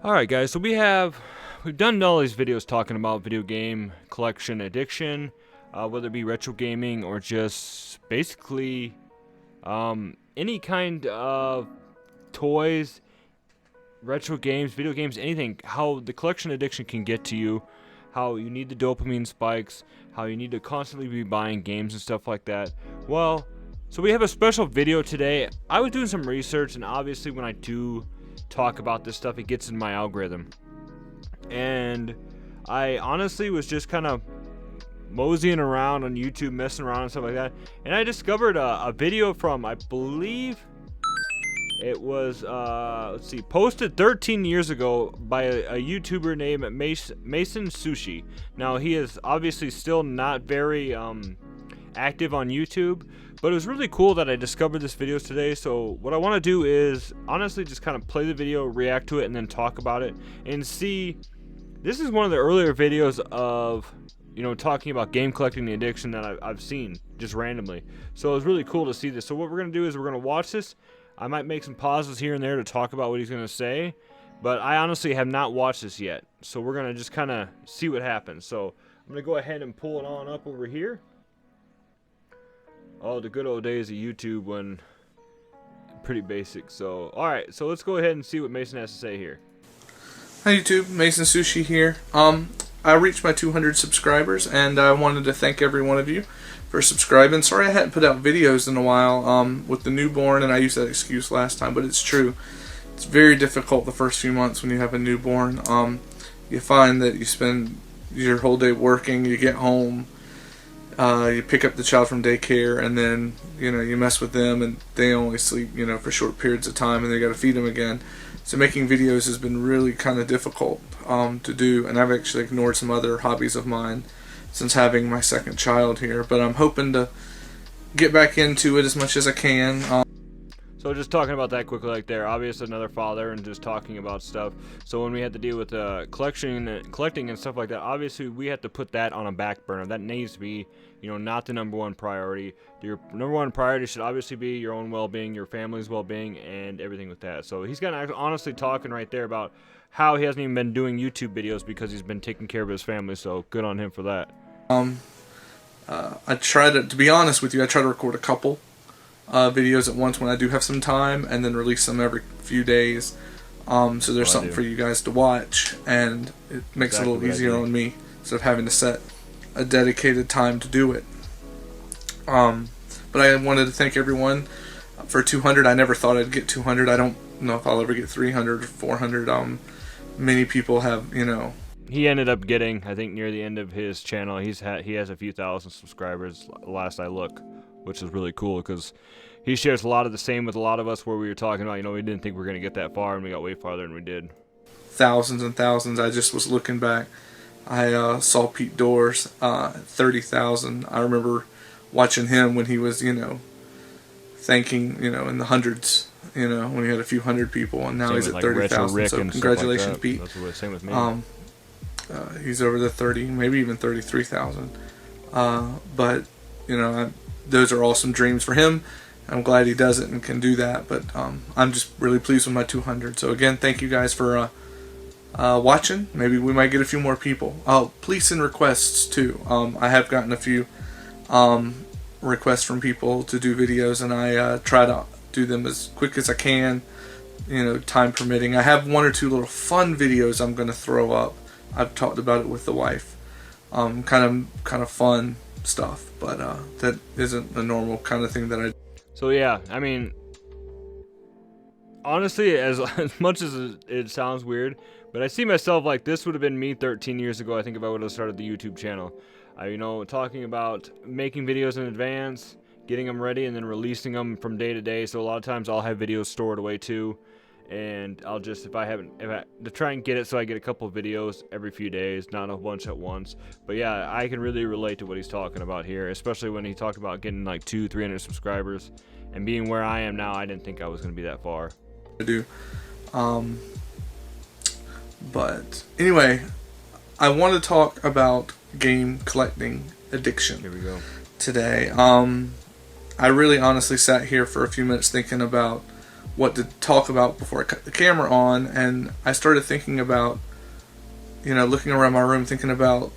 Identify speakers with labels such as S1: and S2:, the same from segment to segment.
S1: Alright guys, so we've done all these videos talking about video game collection addiction, whether it be retro gaming or just basically any kind of toys, retro games, video games, anything, how the collection addiction can get to you, how you need the dopamine spikes, how you need to constantly be buying games and stuff like that. Well, so we have a special video today. I was doing some research, and obviously when I do talk about this stuff, it gets in my algorithm. And I honestly was just kind of moseying around on YouTube, messing around and stuff like that, and I discovered a video from, I believe it was, let's see, posted 13 years ago by a YouTuber named Mason Sushi. Now, he is obviously still not very active on YouTube, but it was really cool that I discovered this video today. So what I want to do is honestly just kind of play the video, react to it, and then talk about it and see. This is one of the earlier videos of, you know, talking about game collecting, the addiction that I've seen just randomly. So it was really cool to see this. So what we're going to do is we're going to watch this. I might make some pauses here and there to talk about what he's going to say, but I honestly have not watched this yet. So we're going to just kind of see what happens. So I'm going to go ahead and pull it on up over here. Oh, the good old days of YouTube when pretty basic. So, alright, so let's go ahead and see what Mason has to say here.
S2: Hi YouTube, Mason Sushi here. I reached my 200 subscribers, and I wanted to thank every one of you for subscribing. Sorry I hadn't put out videos in a while with the newborn, and I used that excuse last time, but it's true. It's very difficult the first few months when you have a newborn. You find that you spend your whole day working, you get home, you pick up the child from daycare, and then you mess with them, and they only sleep for short periods of time, and they got to feed them again. So making videos has been really kind of difficult to do, and I've actually ignored some other hobbies of mine since having my second child here. But I'm hoping to get back into it as much as I can.
S1: So just talking about that quickly, like there, obviously another father, and just talking about stuff. So when we had to deal with collecting and stuff like that, obviously we had to put that on a back burner. That needs to be, not the #1 priority. Your #1 priority should obviously be your own well-being, your family's well-being, and everything with that. So he's kind of honestly talking right there about how he hasn't even been doing YouTube videos because he's been taking care of his family. So good on him for that.
S2: I try to be honest with you, I try to record a couple videos at once when I do have some time, and then release them every few days. So there's something for you guys to watch, and it makes it a little easier on me instead of having to set a dedicated time to do it. But I wanted to thank everyone for 200. I never thought I'd get 200. I don't know if I'll ever get 300 or 400. Many people have,
S1: He ended up getting, I think, near the end of his channel, he has a few thousand subscribers last I look, which is really cool because he shares a lot of the same with a lot of us, where we were talking about, we didn't think we were going to get that far, and we got way farther than we did.
S2: Thousands and thousands. I just was looking back. I saw Pete Doors at 30,000. I remember watching him when he was, thanking, in the hundreds, when he had a few hundred people, and now he's at 30,000. So congratulations,
S1: like
S2: Pete.
S1: That's the same with me.
S2: He's over the 30, maybe even 33,000. But those are awesome dreams for him. I'm glad he does it and can do that. But I'm just really pleased with my 200. So again, thank you guys for watching. Maybe we might get a few more people. Please send requests too. I have gotten a few requests from people to do videos, and I try to do them as quick as I can, time permitting. I have one or two little fun videos I'm going to throw up. I've talked about it with the wife. Kind of fun stuff, but that isn't the normal kind of thing that I.
S1: So yeah, I mean, honestly, as much as it sounds weird, but I see myself like this would have been me 13 years ago. I think if I would have started the YouTube channel, talking about making videos in advance, getting them ready, and then releasing them from day to day. So a lot of times I'll have videos stored away too. And I'll just, to try and get it so I get a couple of videos every few days, not a bunch at once. But yeah, I can really relate to what he's talking about here, especially when he talked about getting like 200-300 subscribers. And being where I am now, I didn't think I was going to be that far.
S2: I do. But anyway, I want to talk about game collecting addiction.
S1: Here we go.
S2: Today. I really honestly sat here for a few minutes thinking about what to talk about before I cut the camera on, and I started thinking about, looking around my room, thinking about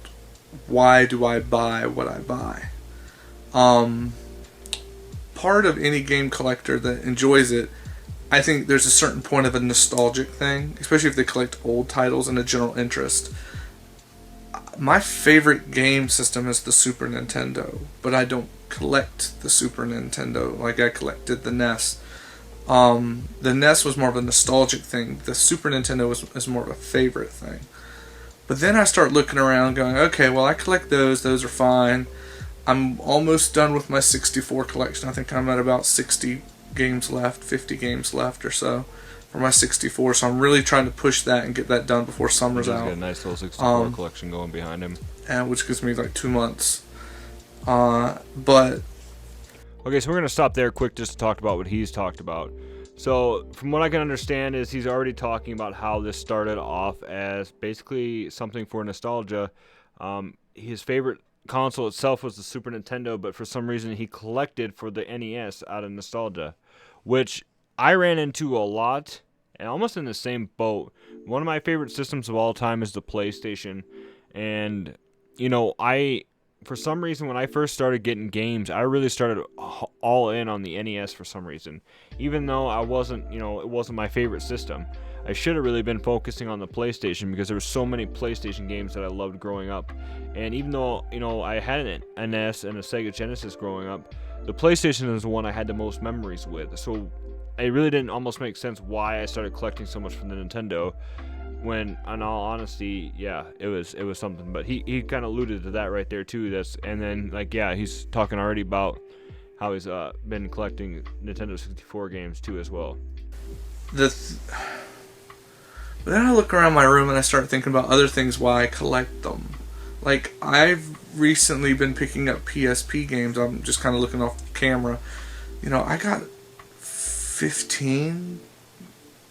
S2: why do I buy what I buy. Part of any game collector that enjoys it, I think there's a certain point of a nostalgic thing, especially if they collect old titles and a general interest. My favorite game system is the Super Nintendo, but I don't collect the Super Nintendo like I collected the NES. The NES was more of a nostalgic thing. The Super Nintendo is more of a favorite thing. But then I start looking around going, okay, well, I collect those. Those are fine. I'm almost done with my 64 collection. I think I'm at about 60 games left, 50 games left or so for my 64. So I'm really trying to push that and get that done before summer's out.
S1: He's got a nice little 64 collection going behind him.
S2: Which gives me like 2 months. But
S1: okay, so we're going to stop there quick just to talk about what he's talked about. So from what I can understand is he's already talking about how this started off as basically something for nostalgia. His favorite console itself was the Super Nintendo, but for some reason he collected for the NES out of nostalgia, which I ran into a lot and almost in the same boat. One of my favorite systems of all time is the PlayStation, and for some reason, when I first started getting games, I really started all in on the NES for some reason. Even though I wasn't, it wasn't my favorite system. I should have really been focusing on the PlayStation because there were so many PlayStation games that I loved growing up. And even though, I had an NES and a Sega Genesis growing up, the PlayStation is the one I had the most memories with. So it really didn't almost make sense why I started collecting so much from the Nintendo. When, in all honesty, yeah, it was something. But he kind of alluded to that right there too. And then he's talking already about how he's been collecting Nintendo 64 games too as well.
S2: But then I look around my room and I start thinking about other things why I collect them. Like, I've recently been picking up PSP games. I'm just kind of looking off camera. I got 15,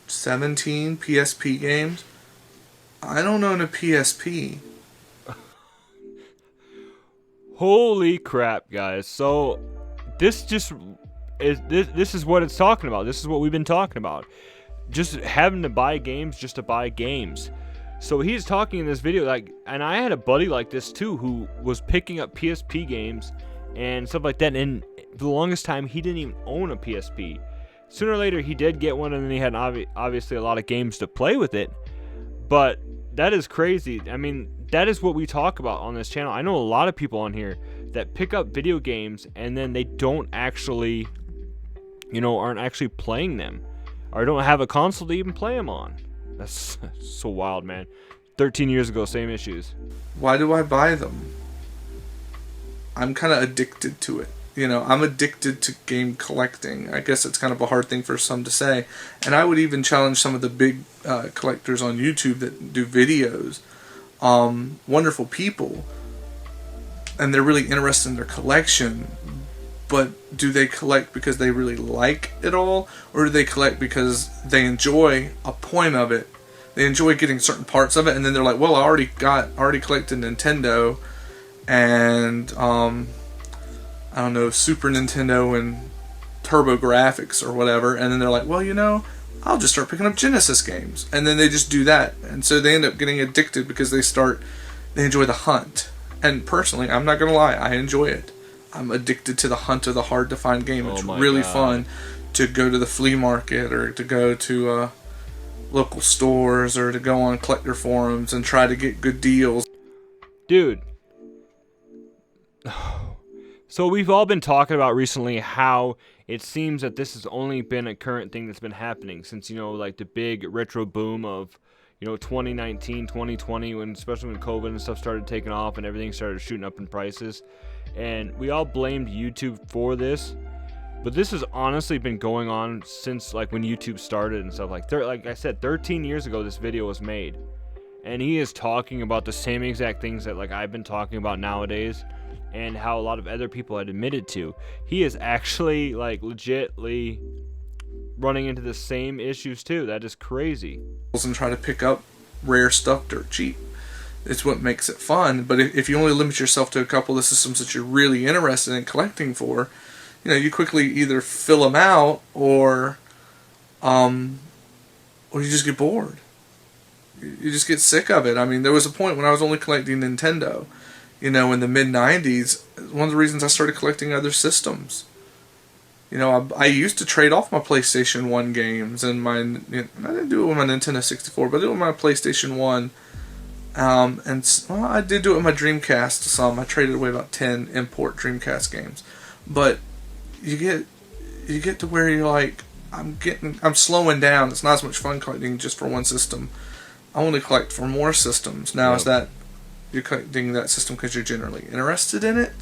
S2: 17 PSP games. I don't own a PSP.
S1: Holy crap, guys. So this is what it's talking about. This is what we've been talking about. Just having to buy games just to buy games. So he's talking in this video and I had a buddy like this too who was picking up PSP games and stuff like that, and for the longest time he didn't even own a PSP. Sooner or later he did get one, and then he had obviously a lot of games to play with it. But that is crazy. I mean, that is what we talk about on this channel. I know a lot of people on here that pick up video games and then they don't actually, aren't actually playing them, or don't have a console to even play them on. That's so wild, man. 13 years ago, same issues.
S2: Why do I buy them? I'm kind of addicted to it. I'm addicted to game collecting. I guess it's kind of a hard thing for some to say. And I would even challenge some of the big collectors on YouTube that do videos. Wonderful people. And they're really interested in their collection. But do they collect because they really like it all? Or do they collect because they enjoy a point of it? They enjoy getting certain parts of it. And then they're like, well, I already collected Nintendo. And I don't know, Super Nintendo and Turbo Graphics or whatever, and then they're like, well, I'll just start picking up Genesis games, and then they just do that, and so they end up getting addicted because they enjoy the hunt. And personally, I'm not gonna lie, I enjoy it. I'm addicted to the hunt of the hard to find game. It's really fun to go to the flea market or to go to local stores or to go on collector forums and try to get good deals.
S1: Dude. So we've all been talking about recently how it seems that this has only been a current thing that's been happening since, the big retro boom of, 2019, 2020, especially when COVID and stuff started taking off and everything started shooting up in prices. And we all blamed YouTube for this. But this has honestly been going on since when YouTube started and stuff. Like I said, 13 years ago this video was made. And he is talking about the same exact things that I've been talking about nowadays. And how a lot of other people had admitted to. He is actually legitly running into the same issues too. That is crazy.
S2: And try to pick up rare stuff dirt cheap. It's what makes it fun. But if you only limit yourself to a couple of the systems that you're really interested in collecting for, you quickly either fill them out or um, or you just get bored. You just get sick of it. I mean, there was a point when I was only collecting Nintendo. You know, in the mid '90s, one of the reasons I started collecting other systems. You know, I used to trade off my PlayStation 1 games and my. You know, I didn't do it with my Nintendo 64, but I did it with my PlayStation 1. Well, I did do it with my Dreamcast some. I traded away about 10 import Dreamcast games. But you get to where you're like, I'm slowing down. It's not as much fun collecting just for one system. I want to collect for more systems. Now, is that you're collecting that system because you're generally interested in it?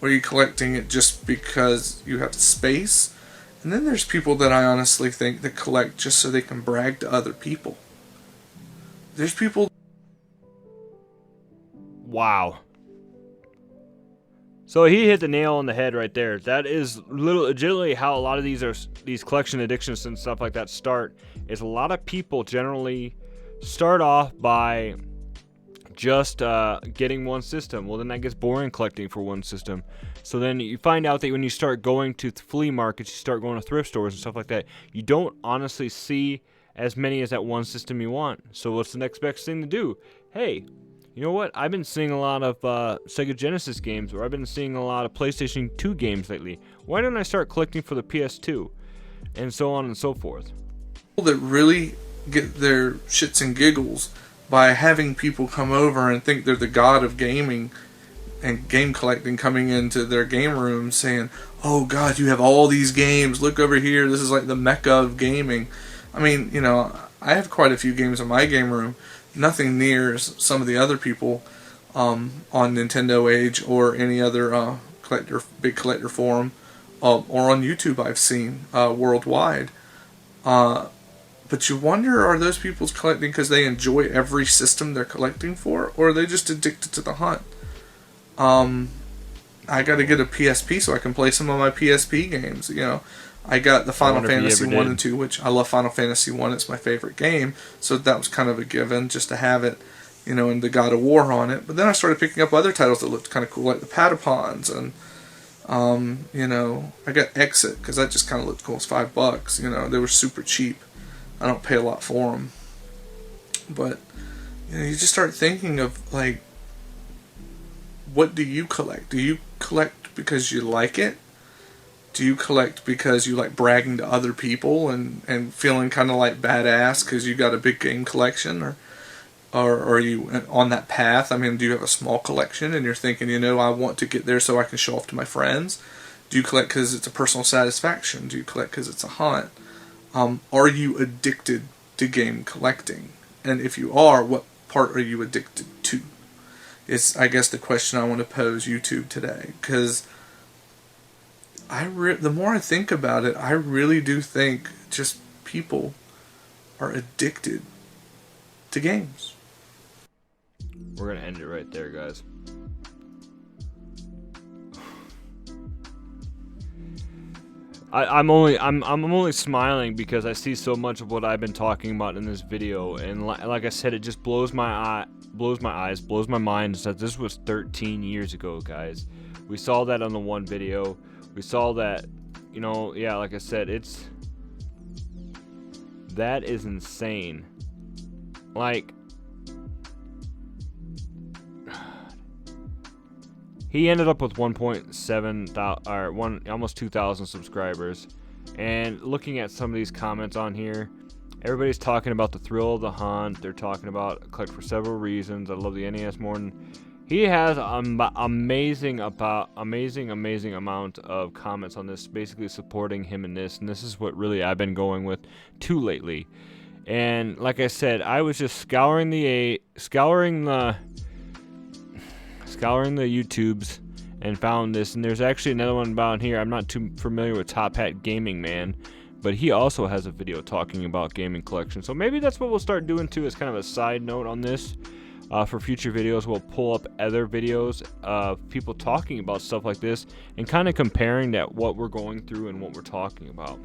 S2: Or are you collecting it just because you have space? And then there's people that I honestly think that collect just so they can brag to other people. There's people.
S1: Wow. So he hit the nail on the head right there. That is legitimately how a lot of these collection addictions and stuff like that start. Is a lot of people generally start off by just getting one system. Well, then that gets boring collecting for one system. So then you find out that when you start going to flea markets, you start going to thrift stores and stuff like that, you don't honestly see as many as that one system you want. So what's the next best thing to do? Hey, you know what? I've been seeing a lot of Sega Genesis games, or I've been seeing a lot of PlayStation 2 games lately. Why don't I start collecting for the PS2? And so on and so forth.
S2: People that really get their shits and giggles by having people come over and think they're the god of gaming and game collecting, coming into their game room saying, "Oh God, you have all these games. Look over here. This is like the mecca of gaming." I mean, you know, I have quite a few games in my game room. Nothing near some of the other people on Nintendo Age or any other big collector forum or on YouTube I've seen worldwide. But you wonder, are those people collecting because they enjoy every system they're collecting for, or are they just addicted to the hunt? I got to get a PSP so I can play some of my PSP games. You know, I got the Final Fantasy 1 and 2, which I love Final Fantasy 1. It's my favorite game, so that was kind of a given just to have it, you know, and the God of War on it. But then I started picking up other titles that looked kind of cool, like the Patapons, and you know, I got Exit because that just kind of looked cool. It's $5. You know, they were super cheap. I don't pay a lot for them. But you know, you just start thinking of like, what do you collect? Do you collect because you like it? Do you collect because you like bragging to other people and feeling kind of like badass because you got a big game collection? Or are you on that path? I mean, do you have a small collection and you're thinking, you know, I want to get there so I can show off to my friends? Do you collect because it's a personal satisfaction? Do you collect because it's a hunt? Are you addicted to game collecting? And if you are, what part are you addicted to? It's, I guess, the question I want to pose YouTube today. Because the more I think about it, I really do think just people are addicted to games.
S1: We're going to end it right there, guys. I'm only smiling because I see so much of what I've been talking about in this video, and like I said, it just blows my eyes, blows my mind that this was 13 years ago, guys. We saw that on the one video. We saw that, you know, yeah, like I said, that is insane. Like, he ended up with 1.7 or almost 2,000 subscribers. And looking at some of these comments on here, everybody's talking about the thrill of the hunt. They're talking about collect for several reasons. I love the NES more than he has. Amazing amount of comments on this, basically supporting him in this. And this is what really I've been going with too lately. And like I said, I was just scouring the YouTubes and found this, and there's actually another one about here. I'm not too familiar with Top Hat Gaming Man, but he also has a video talking about gaming collection. So maybe that's what we'll start doing too, as kind of a side note on this. For future videos, we'll pull up other videos of people talking about stuff like this and kind of comparing that what we're going through and what we're talking about.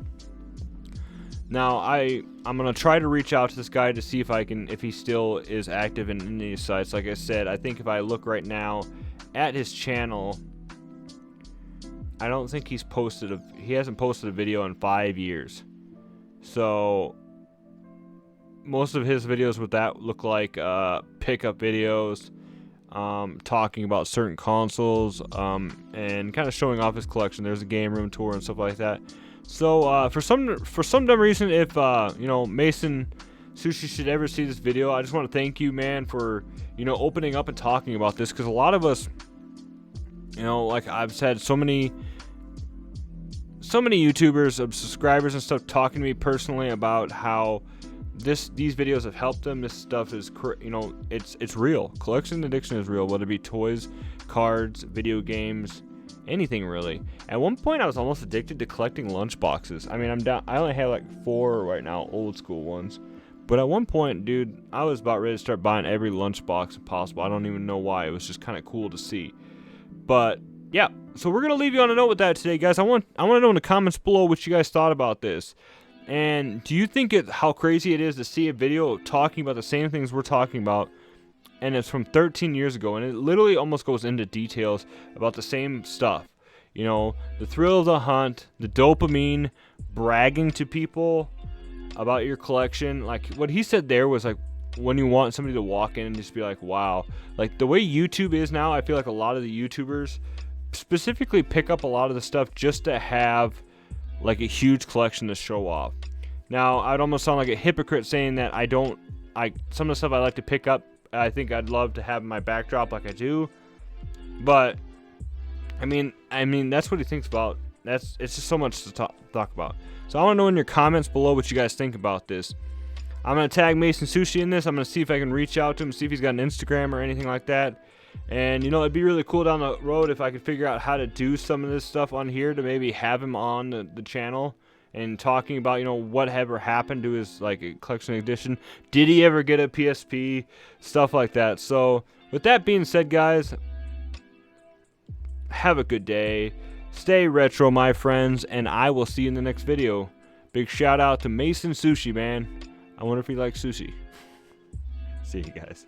S1: Now, I'm gonna try to reach out to this guy to see if he still is active in any of these sites. Like I said, I think if I look right now at his channel, I don't think he hasn't posted a video in 5 years. So most of his videos with that look like pickup videos, talking about certain consoles, and kind of showing off his collection. There's a game room tour and stuff like that. So for some dumb reason, if Mason Sushi should ever see this video, I just want to thank you, man, for opening up and talking about this, because a lot of us, like I've said, so many YouTubers, subscribers and stuff, talking to me personally about how these videos have helped them. This stuff is, it's real. Collection addiction is real, whether it be toys, cards, video games, anything really. At one point, I was almost addicted to collecting lunch boxes. I mean, I'm down. I only have like 4 right now, old school ones. But at one point, dude, I was about ready to start buying every lunch box possible. I don't even know why. It was just kind of cool to see. But yeah, so we're gonna leave you on a note with that today, guys. I want to know in the comments below what you guys thought about this. And do you think how crazy it is to see a video talking about the same things we're talking about, and it's from 13 years ago, and it literally almost goes into details about the same stuff. The thrill of the hunt, the dopamine, bragging to people about your collection. Like what he said there was like, when you want somebody to walk in and just be like, wow. Like the way YouTube is now, I feel like a lot of the YouTubers specifically pick up a lot of the stuff just to have like a huge collection to show off. Now, I'd almost sound like a hypocrite saying that some of the stuff I like to pick up, I think I'd love to have in my backdrop like I do. But I mean that's what he thinks about. It's just so much to talk about. So I want to know in your comments below what you guys think about this. I'm going to tag Mason Sushi in this. I'm going to see if I can reach out to him, see if he's got an Instagram or anything like that. And, it'd be really cool down the road if I could figure out how to do some of this stuff on here to maybe have him on the channel and talking about, whatever happened to his, like, collection edition. Did he ever get a PSP? Stuff like that. So, with that being said, guys, have a good day. Stay retro, my friends, and I will see you in the next video. Big shout out to Mason Sushi, man. I wonder if he likes sushi. See you guys.